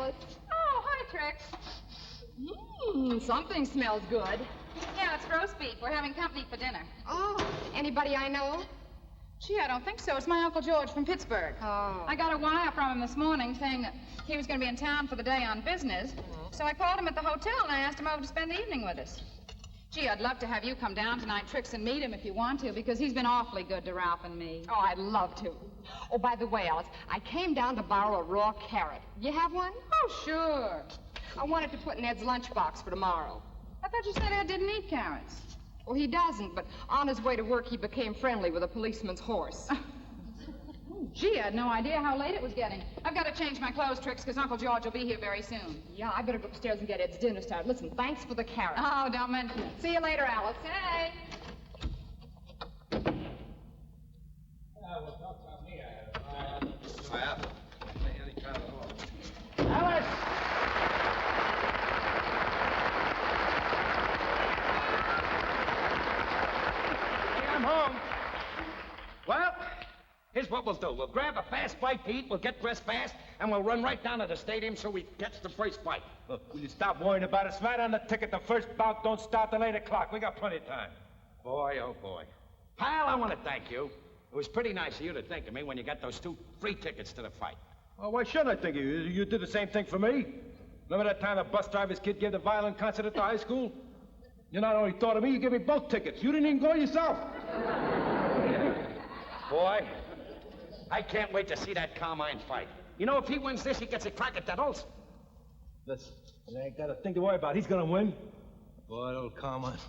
Alice. Oh, hi, Trix. Something smells good. Yeah, it's roast beef. We're having company for dinner. Oh, anybody I know? Gee, I don't think so. It's my Uncle George from Pittsburgh. Oh. I got a wire from him this morning saying that he was going to be in town for the day on business. So I called him at the hotel and I asked him over to spend the evening with us. Gee, I'd love to have you come down tonight, Trix, and meet him if you want to, because he's been awfully good to Ralph and me. Oh, I'd love to. Oh, by the way, Alice, I came down to borrow a raw carrot. You have one? Oh, sure. I wanted to put in Ed's lunchbox for tomorrow. I thought you said Ed didn't eat carrots. Well, he doesn't, but on his way to work, he became friendly with a policeman's horse. Gee, I had no idea how late it was getting. I've got to change my clothes, Trix, because Uncle George will be here very soon. Yeah, I better go upstairs and get Ed's dinner started. Listen, thanks for the carrot. Oh, don't mention it. See you later, Alice. Hey. Well, don't tell me I have. Any kind of law. Alice! Hey, I'm home. Well, here's what we'll do. We'll grab a fast bite to eat, we'll get dressed fast, and we'll run right down to the stadium so we catch the first fight. Look, will you stop worrying about us? Right on the ticket. The first bout don't start till 8 o'clock. We got plenty of time. Boy, oh boy. Pal, I want to thank you. It was pretty nice of you to think of me when you got those 2 free tickets to the fight. Oh, why shouldn't I think of you? You did the same thing for me. Remember that time the bus driver's kid gave the violin concert at the high school? You not only thought of me, you gave me both tickets. You didn't even go yourself. Boy, I can't wait to see that Carmine fight. You know, if he wins this, he gets a crack at that Olsen. Listen, I ain't got a thing to worry about. He's gonna win. Boy, old Carmine.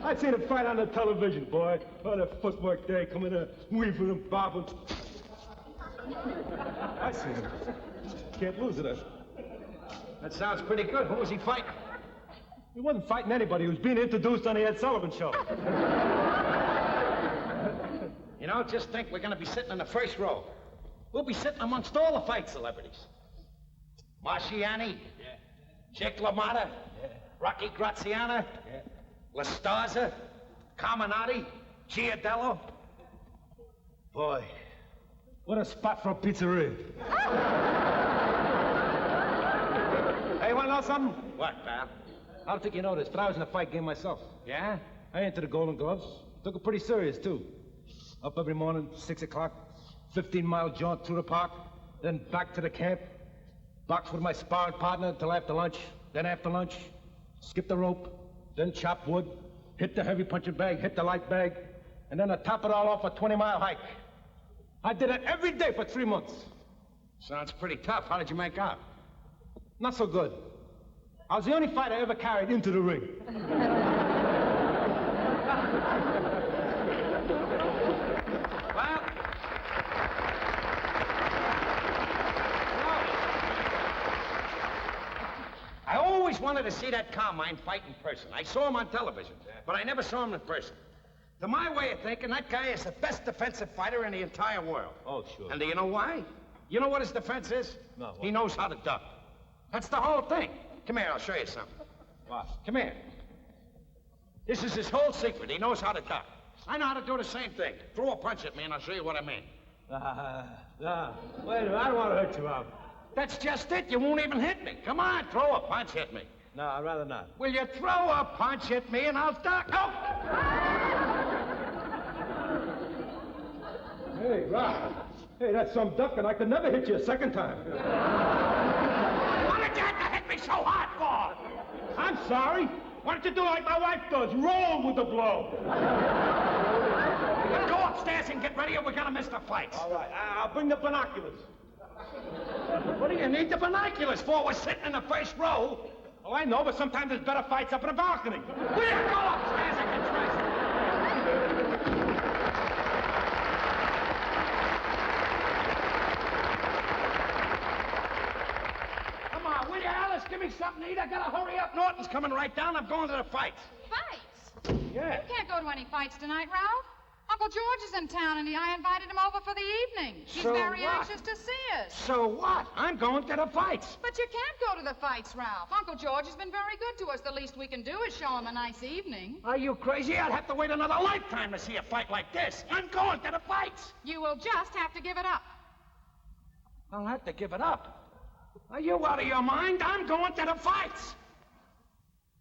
I seen him fight on the television, boy. Oh, that footwork there, coming in, weaving and bobbing. I seen him. Can't lose it. That sounds pretty good. Who was he fighting? He wasn't fighting anybody. He was being introduced on the Ed Sullivan Show. You know, just think we're going to be sitting in the first row. We'll be sitting amongst all the fight celebrities. Marciani. Yeah. Jake LaMotta. Yeah. Rocky Graziano. Yeah. La Starza. Carminati. Giardello. Boy, what a spot for a pizzeria. Hey, you want to know something? What, pal? I don't think you know this, but I was in a fight game myself. Yeah? I entered the Golden Gloves. Took it pretty serious, too. Up every morning, 6 o'clock, 15-mile jaunt through the park, then back to the camp, box with my sparring partner until after lunch, then after lunch, skip the rope, then chop wood, hit the heavy punching bag, hit the light bag, and then to top it all off, a 20-mile hike. I did it every day for 3 months. Sounds pretty tough. How did you make out? Not so good. I was the only fight I ever carried into the ring. Well, I always wanted to see that Carmine fight in person. I saw him on television, but I never saw him in person. To my way of thinking, that guy is the best defensive fighter in the entire world. Oh, sure. And do you know why? You know what his defense is? No, what? He knows how to duck. That's the whole thing. Come here, I'll show you something. What? Come here. This is his whole secret. He knows how to duck. I know how to do the same thing. Throw a punch at me and I'll show you what I mean. Wait a minute, I don't want to hurt you, Ralph. That's just it. You won't even hit me. Come on, throw a punch at me. No, I'd rather not. Will you throw a punch at me and I'll duck? Oh! Hey, Ralph. Hey, that's some ducking. I could never hit you a second time. What did you have to hit me so hard for? I'm sorry. Why don't you do like my wife does? Roll with the blow. Go upstairs and get ready or we're gonna miss the fights. All right, I'll bring the binoculars. What do you need the binoculars for? We're sitting in the first row. Oh, I know, but sometimes there's better fights up in the balcony. Will you go upstairs and get dressed? Come on, will you, Alice? Give me something to eat. I gotta hurry up. Norton's coming right down. I'm going to the fights. Fights? Yeah. You can't go to any fights tonight, Ralph. Uncle George is in town, and I invited him over for the evening. He's So very what? anxious to see us. So what? I'm going to the fights. But you can't go to the fights, Ralph. Uncle George has been very good to us. The least we can do is show him a nice evening. Are you crazy? I'd have to wait another lifetime to see a fight like this. I'm going to the fights. You will just have to give it up. I'll have to give it up. Are you out of your mind? I'm going to the fights.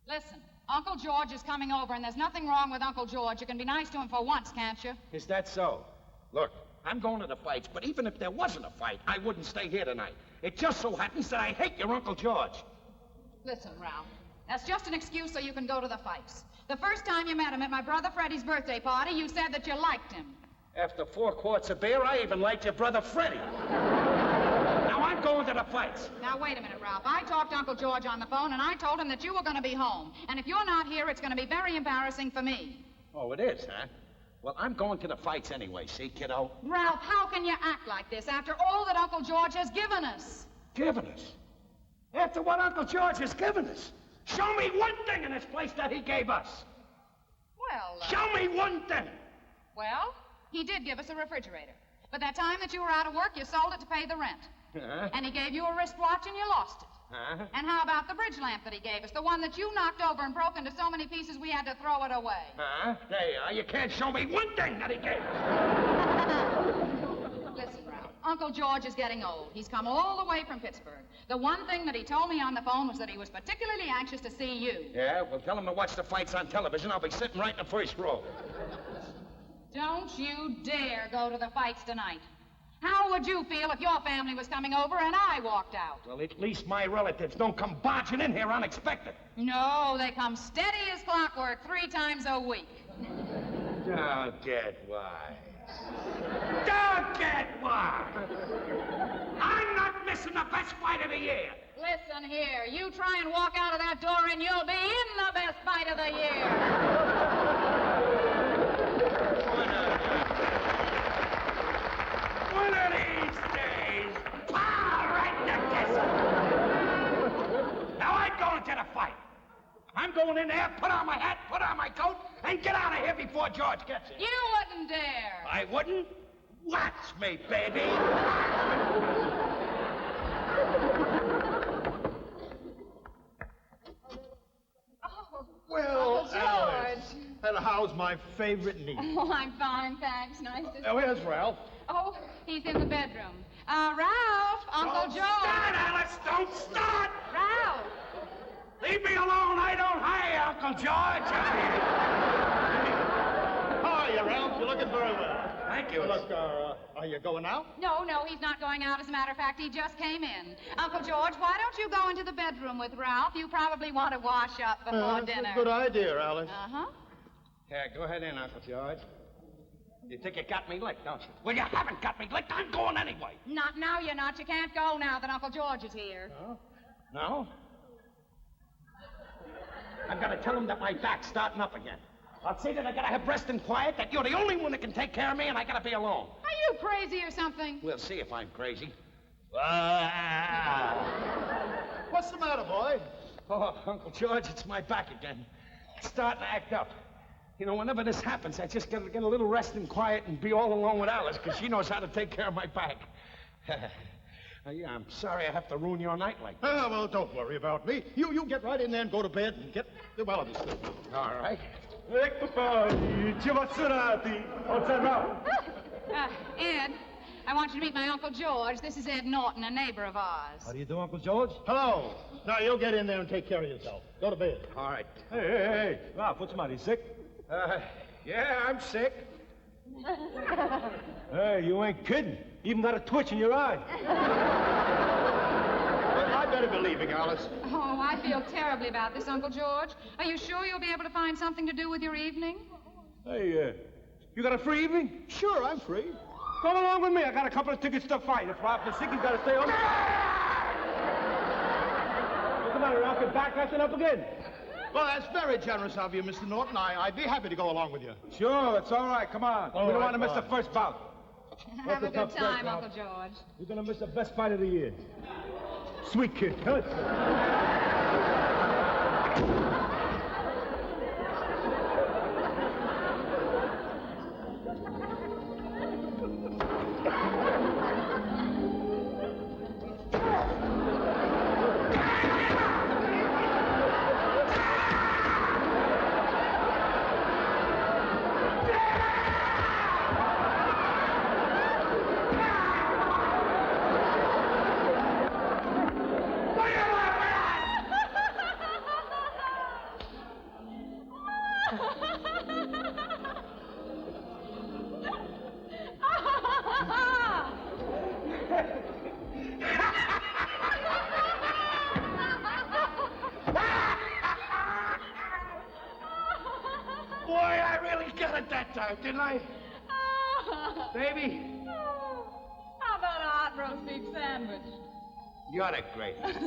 Listen, Uncle George is coming over, and there's nothing wrong with Uncle George. You can be nice to him for once, can't you? Is that so? Look, I'm going to the fights, but even if there wasn't a fight, I wouldn't stay here tonight. It just so happens that I hate your Uncle George. Listen, Ralph, that's just an excuse so you can go to the fights. The first time you met him at my brother Freddie's birthday party, you said that you liked him. After 4 quarts of beer, I even liked your brother Freddie. Now I'm going to the fights. Now, wait a minute, Ralph. I talked to Uncle George on the phone, and I told him that you were going to be home. And if you're not here, it's going to be very embarrassing for me. Oh, it is, huh? Well, I'm going to the fights anyway, see, kiddo? Ralph, how can you act like this after all that Uncle George has given us? Given us? After what Uncle George has given us? Show me one thing in this place that he gave us. Well, Show me one thing. Well, he did give us a refrigerator. But that time that you were out of work, you sold it to pay the rent. Huh? And he gave you a wristwatch and you lost it. Huh? And how about the bridge lamp that he gave us? The one that you knocked over and broke into so many pieces we had to throw it away. Huh? There you are. You can't show me one thing that he gave us. Listen, Ralph, Uncle George is getting old. He's come all the way from Pittsburgh. The one thing that he told me on the phone was that he was particularly anxious to see you. Yeah, well, tell him to watch the fights on television. I'll be sitting right in the first row. Don't you dare go to the fights tonight. How would you feel if your family was coming over and I walked out? Well, at least my relatives don't come barging in here unexpected. No, they come steady as clockwork 3 times a week. Don't get wise. Don't get wise. I'm not missing the best fight of the year. Listen here, you try and walk out of that door and you'll be in the best fight of the year. One of these days, pow, right in the kisser. Now I'm going to the fight. I'm going in there, put on my hat, put on my coat, and get out of here before George gets here. You wouldn't dare. I wouldn't? Watch me, baby. Well, Uncle George. Alice, and how's my favorite niece? Oh, I'm fine, thanks. Nice to see Oh, here's Ralph. Oh, he's in the bedroom. Ralph, Uncle Don't George. start, Alice, don't start. Ralph. Leave me alone. I don't hire Uncle George. How are you, Ralph? You're looking very well. Thank you. Look, are you going out? No, he's not going out. As a matter of fact, he just came in. Uncle George, why don't you go into the bedroom with Ralph? You probably want to wash up before That's dinner. a good idea, Alice. Uh-huh. Yeah, go ahead in, Uncle George. You think you got me licked, don't you? Well, you haven't got me licked. I'm going anyway. Not now, you're not. You can't go now that Uncle George is here. No? I've got to tell him that my back's starting up again. I'll say that I got to have rest and quiet, that you're the only one that can take care of me, and I got to be alone. Are you crazy or something? We'll see if I'm crazy. What's the matter, boy? Oh, Uncle George, it's my back again. It's starting to act up. You know, whenever this happens, I just got to get a little rest and quiet and be all alone with Alice, because she knows how to take care of my back. Yeah, I'm sorry I have to ruin your night like this. Well, don't worry about me. You get right in there and go to bed and get the well of this thing. All right. Ecco poi, Giovazzonati. What's that now? Ed, I want you to meet my Uncle George. This is Ed Norton, a neighbor of ours. How do you do, Uncle George? Hello. Now, you'll get in there and take care of yourself. Go to bed. All right. Hey. Ralph, what's the matter? You sick? Yeah, I'm sick. Hey, you ain't kidding. Even got a twitch in your eye. Well, I'd better be leaving, Alice. Oh, I feel terribly about this, Uncle George. Are you sure you'll be able to find something to do with your evening? Hey, you got a free evening? Sure, I'm free. Come along with me. I got a couple of tickets to fight. If Ralph is sick, he's got to stay home. What's the matter, Ralph? Your back acting up again? Well, that's very generous of you, Mr. Norton. I'd be happy to go along with you. Sure, it's all right. Come on. All we don't right, want to miss the fine. first bout. Have a the good tough time, break, Uncle George. You're going to miss the best fight of the year. Sweet kid. Huh? it that time, didn't I? Baby, How about a hot roast beef sandwich? you're the greatest.